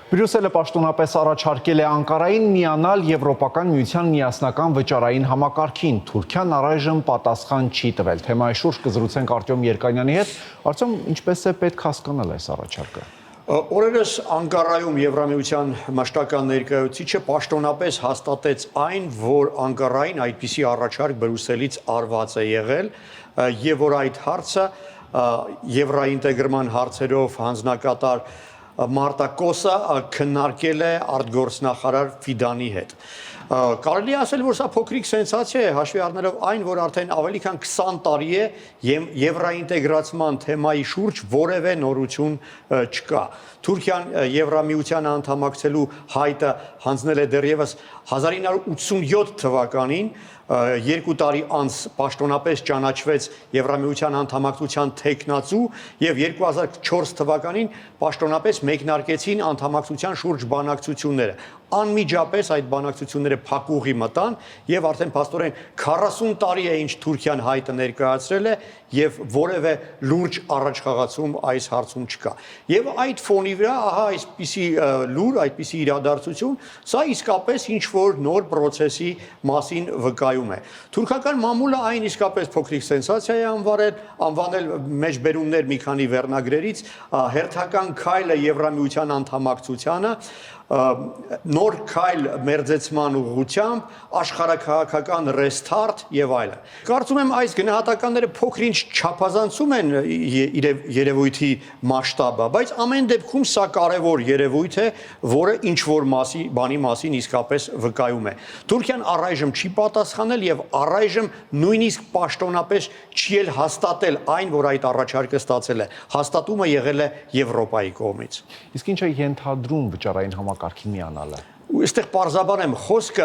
Բրյուսելը պաշտոնապես առաջարկել է Անկարային միանալ Եվրոպական միության միասնական վճարային համակարգին։ Թուրքիան առայժմ պատասխան չի տվել։ Թեմայի շուրջ կզրուցենք Արտյոմ Երկանյանի հետ։ Արտյոմ, ինչպես է պետք հասկանալ այս առաջարկը։ Օրերս Անկարայում Եվրամիության մշտական ներկայացուցիչը պաշտոնապես հաստատեց այն, որ Անկարային այդպիսի առաջարկ Բրյուսելից արված է եղել, եւ որ այդ հարցը եվրոինտեգրման հարցերով հանձնակատար Մարտա Կոսը քննարկել է արտգործնախարար Ֆիդանի հետ։ Կարելի է ասել, որ սա փոքրիկ սենսացիա է, հաշվի առնելով այն, որ արդեն ավելի քան 20 տարի է եվրոինտեգրացման թեմայի շուրջ որևէ նորություն չկա։ Թուրքիան Եվրամիության անդամակցելու հայտը հանձնել է դեռևս 1987 թվականին, 2 տարի անց պաշտոնապես ճանաչվեց Եվրամիության անդամակցության թեկնածու եւ 2004 թվականին պաշտոնապես մեկնարկեցին անդամակցության շուրջ բանակցությունները։ Անմիջապես այդ բանակցությունները փակուղի մտան եւ արդեն փաստորեն 40 տարի է ինչ Թուրքիան հայտը ներկայացրել է եւ որևէ լուրջ առաջխաղացում այս հարցում չկա։ Եվ այդ ֆոնի վրա ահա այսպիսի լուր, այդպիսի իրադարձություն, սա իսկապես ինչ որ նոր process-ի մասին վկայում է։ Թուրքական մամուլը այն իսկապես փոքրիկ սենսացիա է անվանել մեջբերումներ մի քանի վերնագրերից, հերթական քայլը Եվրամիության անդամակցությանը, նոր քայլ մերձեցման ուղղությամբ, աշխարհաքաղաքական restart եւ այլն։ Կարծում եմ այս գնահատականները փոքր-ինչ չափազանցում են երևույթի մասշտաբը, բայց ամեն դեպքում սա կարևոր երևույթ է, որը ինչ որ բանի մասին իսկապես վկայում է։ Թուրքիան առայժմ չի պատասխանել եւ առայժմ նույնիսկ պաշտոնապես չի էլ հաստատել այն, որ այդ առաջարկը ստացել է։ Հաստատումը եղել է Եվրոպայի կողմից։ Իսկ ինչ է ենթադրում վճարային համակարգի միանալը։ Այստեղ պարզաբան եմ, խոսքը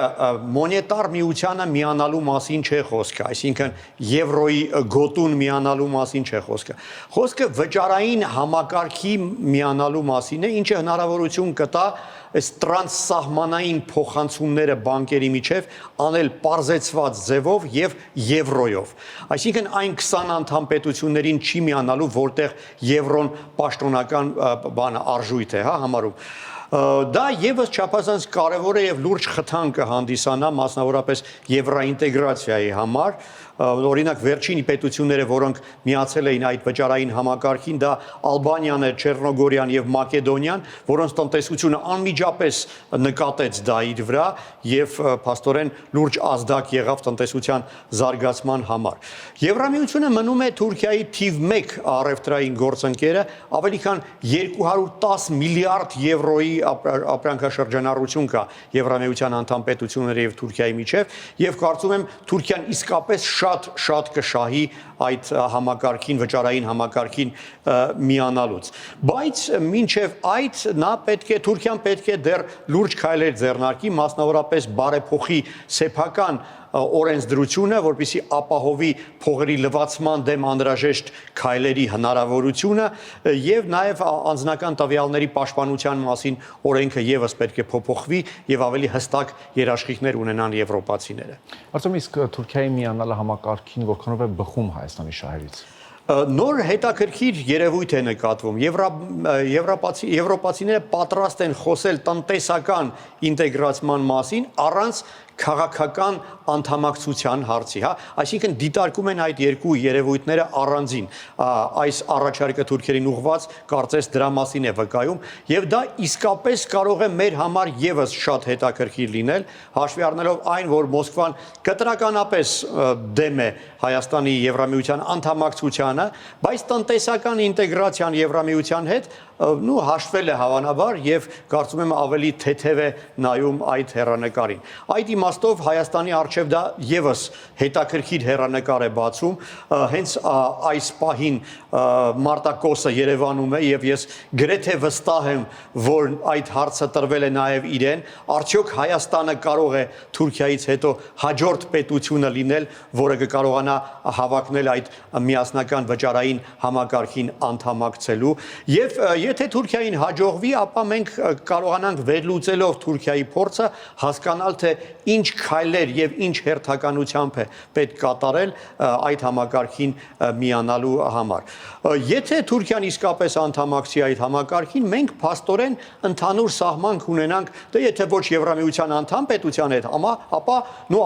մոնետար միությանը միանալու մասին չէ խոսքը, այսինքն եվրոյի գոտուն միանալու մասին չէ խոսքը։ Խոսքը վճարային համակարգի միանալու մասին է, ինչը հնարավորություն կտա այս տրանսսահմանային փոխանցումները բանկերի միջև անել պարզեցված ձևով եւ եվրոյով։ Այսինքն այն 20 անդամ պետություններին չի միանալու, որտեղ եվրոն պաշտոնական արժույթ է, համարում։ Դա եւս չափազանց կարևոր է եւ լուրջ խթան կհանդիսանա մասնավորապես եվրոինտեգրացիայի համար, օրինակ վերջին պետությունները, որոնք միացել էին այդ վճարային համակարգին, դա Ալբանիան է, Չեռնոգորիան եւ Մակեդոնիան, որոնց տնտեսությունը անմիջապես նկատեց դա իր վրա եւ փաստորեն լուրջ ազդակ եղավ տնտեսության զարգացման համար։ Եվրամիությունը մնում է Թուրքիայի թիվ 1 առևտրային գործընկերը, ավելի քան 210 միլիարդ եվրոյի ապրանքաշրջանառություն կա Եվրամիության անդամ պետությունների եւ Թուրքիայի միջև եւ կարծում եմ Թուրքիան իսկապես շատ կշահի այդ համակարգին, վճարային համակարգին միանալուց։ Բայց մինչև այդ Թուրքիան պետք է դեռ լուրջ քայլեր ձեռնարկի, մասնավորապես բարեփոխի սեփական օրենսդրությունը, որպեսզի ապահովի փողերի լվացման դեմ անհրաժեշտ քայլերի հնարավորությունը եւ նաեւ անձնական տվյալների պաշտպանության մասին օրենքը եւս պետք է փոփոխվի եւ ավելի հստակ երաշխիքներ ունենան եվրոպացիները։ Արտոմ, իսկ Թուրքիայի միանալը համակարգին որքանով է բխում Հայաստանի շահերից։ Նոր հետաքրքիր երևույթ է նկատվում։ Եվրոպացիները պատրաստ են խոսել տնտեսական ինտեգրացման մասին առանց քաղաքական անդամակցության հարցի, այսինքն դիտարկում են այդ երկու երևույթները առանձին։ Այս առաջարկը թուրքերին ուղղված կարծես դրա մասին է վկայում եւ դա իսկապես կարող է մեր համար եւս շատ հետաքրքիր լինել, հաշվի առնելով այն, որ Մոսկվան կտրականապես դեմ է Հայաստանի Եվրամիության անդամակցությանը, բայց տնտեսական ինտեգրացիան Եվրամիության հետ հաշվել է հավանաբար եւ կարծում եմ ավելի թեթև է նայում այդ հեռանկարին։ Այդ իմաստով Հայաստանի արչեւ դա եւս հետաքրքիր հեռանկար է բացում, հենց այս պահին Մարտա Կոսը Երևանում է եւ ես գրեթե վստահ եմ, որ այդ հարցը տրվել է նաեւ իրեն, արդյոք Հայաստանը կարող է Թուրքիայից հետո հաջորդ պետությունը լինել, որը կկարողանա հավակնել այդ միասնական միության վճարային համակարգին անդամակցելու եւ եթե Թուրքիային հաջողվի, ապա մենք կարողանանք վերլուծելով Թուրքիայի փորձը հասկանալ թե ինչ քայլեր եւ ինչ հերթականությամբ է պետք կատարել այդ համակարգին միանալու համար։ Եթե Թուրքիան իսկապես անդամակցի այդ համակարգին, մենք փաստորեն ընդհանուր սահման կունենանք, դե եթե ոչ Եվրամիության անդամ պետության հետ, ապա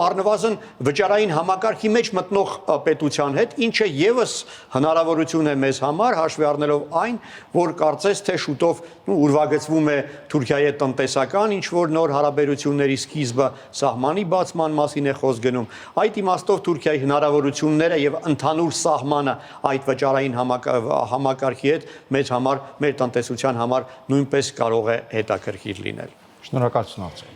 առնվազն վճարային համակարգի մեջ մտնող պետության հետ, ինչը եւս հնարավորություն է մեզ համար, հաշվի առնելով այն, որ կարծես թե շուտով ուրվագծվում է Թուրքիայի հետ տնտեսական ինչ որ նոր հարաբերությունների սկիզբը, սահմանի բացման մասին է խոսք գնում։ Այդ իմաստով Թուրքիայի հնարավորությունները եւ ընդհանուր սահմանը այդ վճարային համակարգի հետ մեզ համար, մեր տնտեսության համար նույնպես կարող է հետաքրքիր լինել։ Շնորհակալություն։